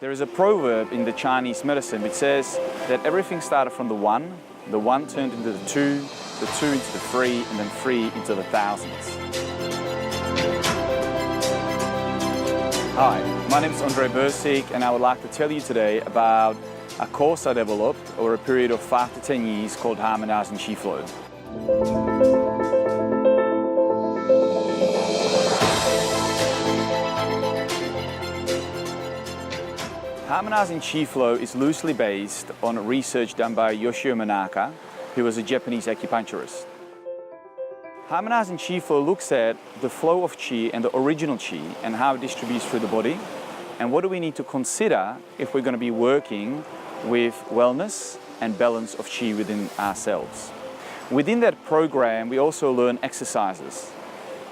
There is a proverb in the Chinese medicine which says that everything started from the one turned into the two into the three, and then three into the thousands. Hi, my name is Andre Bursik, and I would like to tell you today about a course I developed over a period of 5 to 10 years called Harmonising Qi Flow. Harmonising Qi Flow is loosely based on research done by Yoshio Manaka, who was a Japanese acupuncturist. Harmonising Qi Flow looks at the flow of Qi and the original Qi and how it distributes through the body, and what do we need to consider if we're going to be working with wellness and balance of Qi within ourselves. Within that program, we also learn exercises.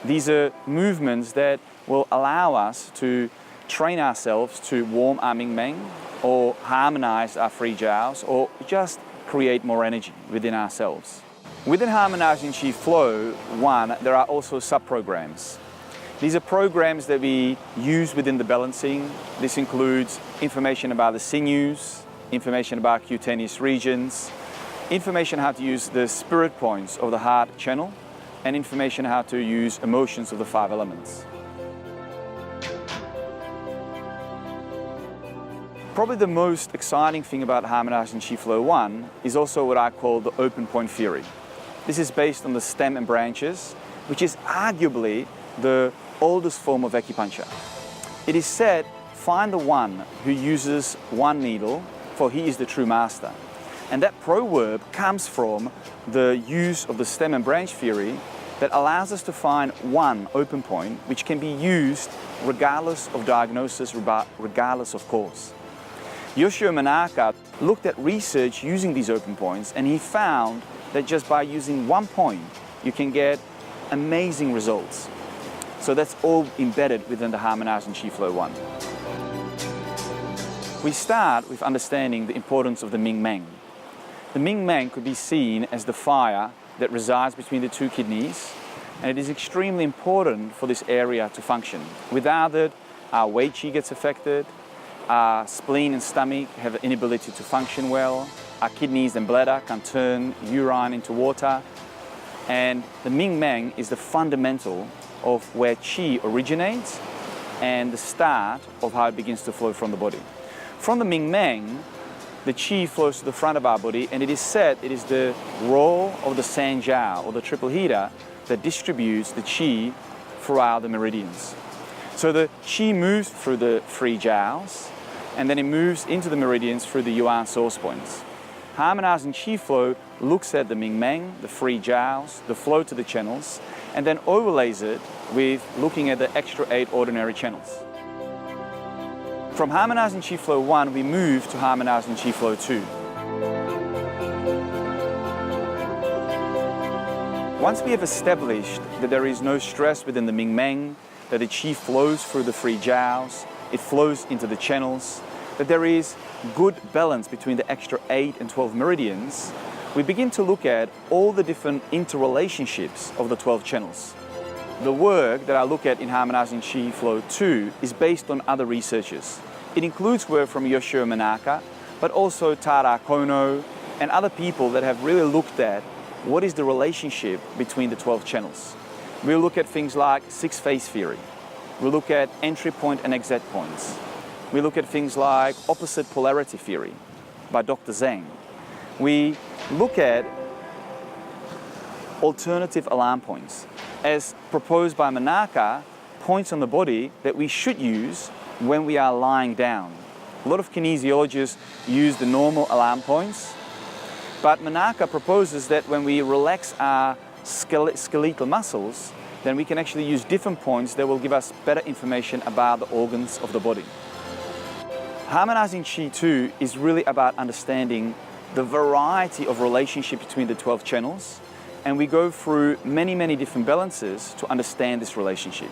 These are movements that will allow us to train ourselves to warm our Ming Mang, or harmonize our three jiaos, or just create more energy within ourselves. Within Harmonising Qi Flow 1, there are also sub-programs. These are programs that we use within the balancing. This includes information about the sinews, information about cutaneous regions, information how to use the spirit points of the heart channel, and information how to use emotions of the 5 elements. Probably the most exciting thing about Harmonising Qi Flow 1 is also what I call the open point theory. This is based on the stem and branches, which is arguably the oldest form of acupuncture. It is said, find the one who uses one needle, for he is the true master. And that proverb comes from the use of the stem and branch theory that allows us to find one open point which can be used regardless of diagnosis, regardless of cause. Yoshio Manaka looked at research using these open points, and he found that just by using one point, you can get amazing results. So that's all embedded within the Harmonising Qi Flow 1. We start with understanding the importance of the Ming Mang. The Ming Mang could be seen as the fire that resides between the 2 kidneys, and it is extremely important for this area to function. Without it, our Wei Qi gets affected, our spleen and stomach have an inability to function well, our kidneys and bladder can turn urine into water, and the Ming Mang is the fundamental of where Qi originates and the start of how it begins to flow from the body. From the Ming Mang, the Qi flows to the front of our body, and it is said it is the role of the San Jiao, or the triple heater, that distributes the Qi throughout the meridians. So the Qi moves through the 3 jiaos, and then it moves into the meridians through the yuan source points. Harmonising Qi Flow looks at the Ming Mang, the 3 jiaos, the flow to the channels, and then overlays it with looking at the extra 8 ordinary channels. From Harmonising Qi Flow 1, we move to Harmonising Qi Flow 2. Once we have established that there is no stress within the Ming Mang, that the Qi flows through the 3 jiaos, it flows into the channels, that there is good balance between the extra 8 and 12 meridians, we begin to look at all the different interrelationships of the 12 channels. The work that I look at in Harmonising Qi Flow 2 is based on other researchers. It includes work from Yoshio Manaka, but also Tara Kono and other people that have really looked at what is the relationship between the 12 channels. We'll look at things like 6-phase theory. We'll look at entry point and exit points. We look at things like opposite polarity theory by Dr. Zhang. We look at alternative alarm points, as proposed by Manaka, points on the body that we should use when we are lying down. A lot of kinesiologists use the normal alarm points, but Manaka proposes that when we relax our skeletal muscles, then we can actually use different points that will give us better information about the organs of the body. Harmonising Qi 2 is really about understanding the variety of relationship between the 12 channels, and we go through many different balances to understand this relationship.